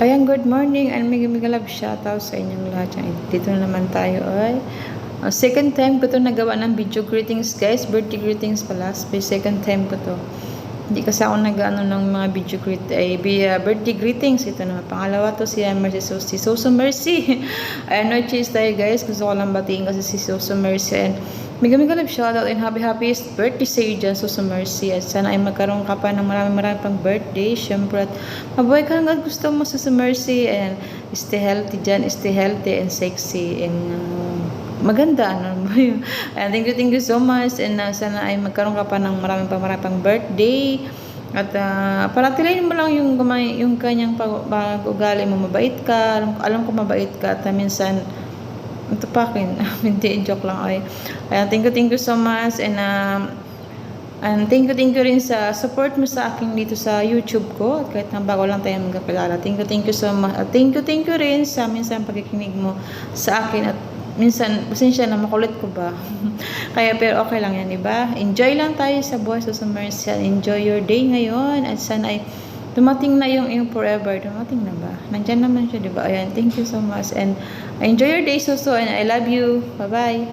Ayan, good morning and mega love shoutout sa inyong lahat. Dito na naman tayo ay second time ko to nagawa ng video greetings, guys. Birthday greetings pala. Second time ko to. Hindi kasi ako nag-ano ng mga video birthday greetings. Ito naman. Pangalawa to si Soso Mercy. Ayan, no cheese tayo, guys. Gusto ko lang batiin kasi si Soso Mercy. And mega love shoutout and happiest birthday sa iyo dyan, Soso Mercy. At sana ay magkaroon ka pa ng marami pang birthday. Syempre, at mabuhay ka hanggang gusto mo, Soso Mercy. And stay healthy dyan. Stay healthy and sexy. And maganda, ano mo yun. And thank you so much. And sana ay magkaroon ka pa ng marami pang birthday. At paratilayin mo lang yung kanyang pag-ugali mo. Mabait ka. Alam ko mabait ka. At minsan, ito pa akin. Hindi, joke lang. Okay. Thank you so much. And thank you rin sa support mo sa akin dito sa YouTube ko. At kahit na bago lang tayo magkakilala. Thank you so much. Thank you rin sa minsan pagkikinig mo sa akin. At minsan, pasensya na, makulit ko ba? Kaya, pero okay lang yan, diba? Enjoy lang tayo sa buhay sa Summersian. Enjoy your day ngayon. At sana ay dumating na yung forever. Dumating na ba? Nandyan naman siya, diba? Ayan, thank you so much. And enjoy your day, Suso. And I love you. Bye-bye.